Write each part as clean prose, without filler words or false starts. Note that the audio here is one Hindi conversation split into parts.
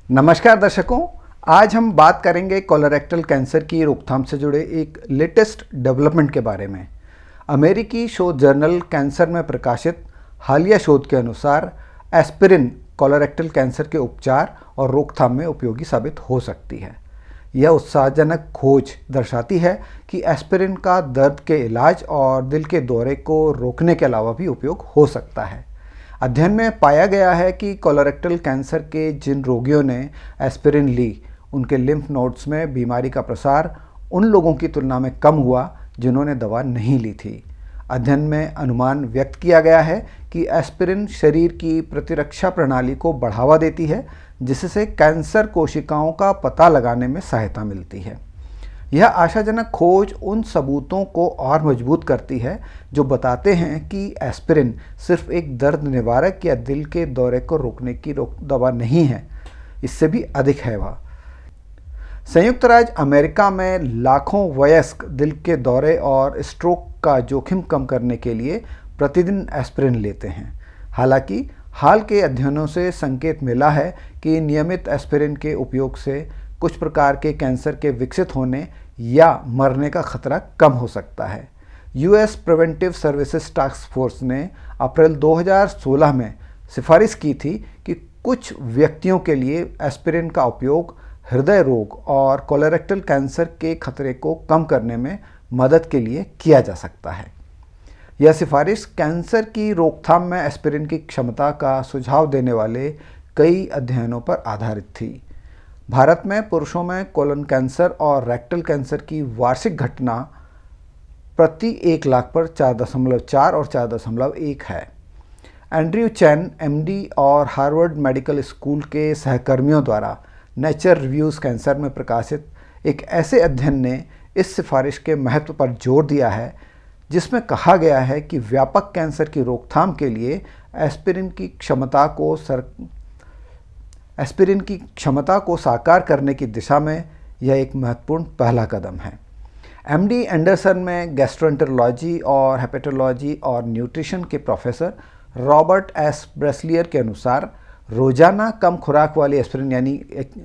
नमस्कार दर्शकों, आज हम बात करेंगे कोलोरेक्टल कैंसर की रोकथाम से जुड़े एक लेटेस्ट डेवलपमेंट के बारे में। अमेरिकी शोध जर्नल कैंसर में प्रकाशित हालिया शोध के अनुसार एस्पिरिन कोलोरेक्टल कैंसर के उपचार और रोकथाम में उपयोगी साबित हो सकती है। यह उत्साहजनक खोज दर्शाती है कि एस्पिरिन का दर्द के इलाज और दिल के दौरे को रोकने के अलावा भी उपयोग हो सकता है। अध्ययन में पाया गया है कि कोलोरेक्टल कैंसर के जिन रोगियों ने एस्पिरिन ली, उनके लिम्फ नोड्स में बीमारी का प्रसार उन लोगों की तुलना में कम हुआ जिन्होंने दवा नहीं ली थी। अध्ययन में अनुमान व्यक्त किया गया है कि एस्पिरिन शरीर की प्रतिरक्षा प्रणाली को बढ़ावा देती है, जिससे कैंसर कोशिकाओं का पता लगाने में सहायता मिलती है। यह आशाजनक खोज उन सबूतों को और मजबूत करती है जो बताते हैं कि एस्पिरिन सिर्फ एक दर्द निवारक या दिल के दौरे को रोकने की दवा नहीं है, इससे भी अधिक है वह। संयुक्त राज्य अमेरिका में लाखों वयस्क दिल के दौरे और स्ट्रोक का जोखिम कम करने के लिए प्रतिदिन एस्पिरिन लेते हैं। हालांकि हाल के अध्ययनों से संकेत मिला है कि नियमित एस्पिरिन के उपयोग से कुछ प्रकार के कैंसर के विकसित होने या मरने का खतरा कम हो सकता है। US preventive services task force ने अप्रैल 2016 में सिफारिश की थी कि कुछ व्यक्तियों के लिए एस्पिरिन का उपयोग हृदय रोग और कोलोरेक्टल कैंसर के खतरे को कम करने में मदद के लिए किया जा सकता है। यह सिफारिश कैंसर की रोकथाम में एस्पिरिन की क्षमता का सुझाव देने वाले कई अध्ययनों पर आधारित थी। भारत में पुरुषों में कोलन कैंसर और रेक्टल कैंसर की वार्षिक घटना प्रति 1 लाख पर 4.4 और 4.1 है। एंड्रयू चैन एमडी और हार्वर्ड मेडिकल स्कूल के सहकर्मियों द्वारा नेचर रिव्यूज़ कैंसर में प्रकाशित एक ऐसे अध्ययन ने इस सिफारिश के महत्व पर जोर दिया है, जिसमें कहा गया है कि व्यापक कैंसर की रोकथाम के लिए एस्पिरिन की क्षमता को साकार करने की दिशा में यह एक महत्वपूर्ण पहला कदम है। एमडी एंडरसन में गैस्ट्रोएंटेरोलॉजी और हेपेटोलॉजी और न्यूट्रिशन के प्रोफेसर रॉबर्ट एस ब्रेसलियर के अनुसार रोजाना कम खुराक वाली एस्पिरिन यानी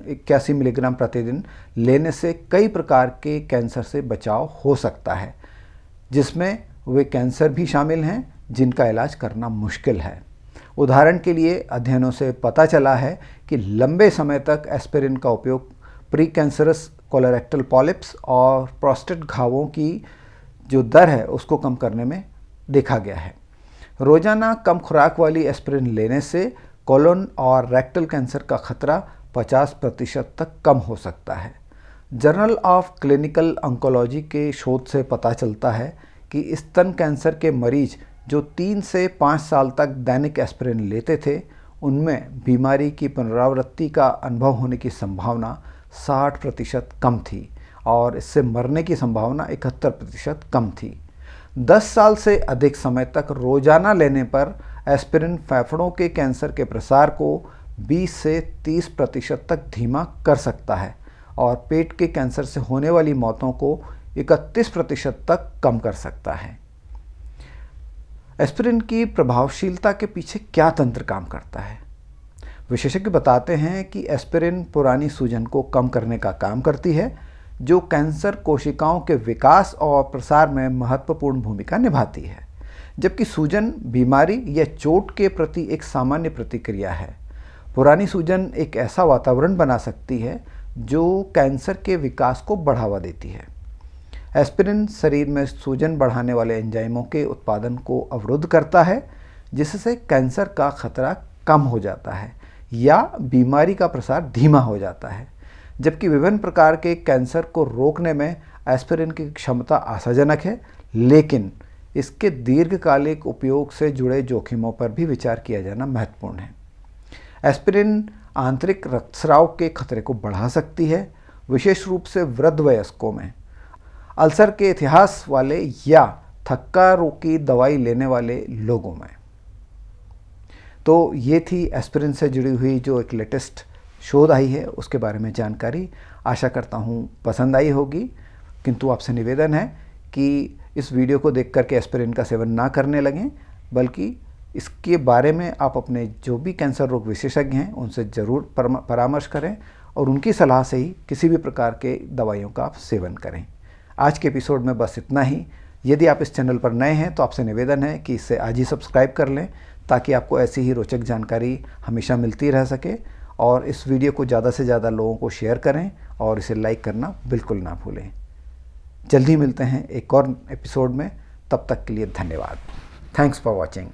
81 मिलीग्राम प्रतिदिन लेने से कई प्रकार के कैंसर से बचाव हो सकता है, जिसमें वे कैंसर भी शामिल हैं जिनका इलाज करना मुश्किल है। उदाहरण के लिए अध्ययनों से पता चला है कि लंबे समय तक एस्पिरिन का उपयोग प्री कैंसरस कोलोरेक्टल पॉलिप्स और प्रोस्टेट घावों की जो दर है उसको कम करने में देखा गया है। रोजाना कम खुराक वाली एस्पिरिन लेने से कोलन और रेक्टल कैंसर का खतरा 50% तक कम हो सकता है। जर्नल ऑफ क्लिनिकल ऑन्कोलॉजी के शोध से पता चलता है कि स्तन कैंसर के मरीज जो 3 से 5 साल तक दैनिक एस्पिरिन लेते थे, उनमें बीमारी की पुनरावृत्ति का अनुभव होने की संभावना 60% कम थी और इससे मरने की संभावना 71% कम थी। 10 साल से अधिक समय तक रोजाना लेने पर एस्पिरिन फेफड़ों के कैंसर के प्रसार को 20 से 30% तक धीमा कर सकता है और पेट के कैंसर से होने वाली मौतों को 31% तक कम कर सकता है। एस्पिरिन की प्रभावशीलता के पीछे क्या तंत्र काम करता है? विशेषज्ञ बताते हैं कि एस्पिरिन पुरानी सूजन को कम करने का काम करती है, जो कैंसर कोशिकाओं के विकास और प्रसार में महत्वपूर्ण भूमिका निभाती है। जबकि सूजन बीमारी या चोट के प्रति एक सामान्य प्रतिक्रिया है, पुरानी सूजन एक ऐसा वातावरण बना सकती है जो कैंसर के विकास को बढ़ावा देती है। एस्पिरिन शरीर में सूजन बढ़ाने वाले एंजाइमों के उत्पादन को अवरुद्ध करता है, जिससे कैंसर का खतरा कम हो जाता है या बीमारी का प्रसार धीमा हो जाता है। जबकि विभिन्न प्रकार के कैंसर को रोकने में एस्पिरिन की क्षमता आशाजनक है, लेकिन इसके दीर्घकालिक उपयोग से जुड़े जोखिमों पर भी विचार किया जाना महत्वपूर्ण है। एस्पिरिन आंतरिक रक्तस्राव के खतरे को बढ़ा सकती है, विशेष रूप से वृद्ध वयस्कों में, अल्सर के इतिहास वाले या थक्का रोकी दवाई लेने वाले लोगों में। तो ये थी एस्पिरिन से जुड़ी हुई जो एक लेटेस्ट शोध आई है उसके बारे में जानकारी। आशा करता हूँ पसंद आई होगी, किंतु आपसे निवेदन है कि इस वीडियो को देख करके एस्पिरिन का सेवन ना करने लगें, बल्कि इसके बारे में आप अपने जो भी कैंसर रोग विशेषज्ञ हैं उनसे ज़रूर परामर्श करें और उनकी सलाह से ही किसी भी प्रकार के दवाइयों का आप सेवन करें। आज के एपिसोड में बस इतना ही। यदि आप इस चैनल पर नए हैं तो आपसे निवेदन है कि इसे आज ही सब्सक्राइब कर लें ताकि आपको ऐसी ही रोचक जानकारी हमेशा मिलती रह सके। और इस वीडियो को ज़्यादा से ज़्यादा लोगों को शेयर करें और इसे लाइक करना बिल्कुल ना भूलें। जल्दी मिलते हैं एक और एपिसोड में, तब तक के लिए धन्यवाद। Thanks for watching.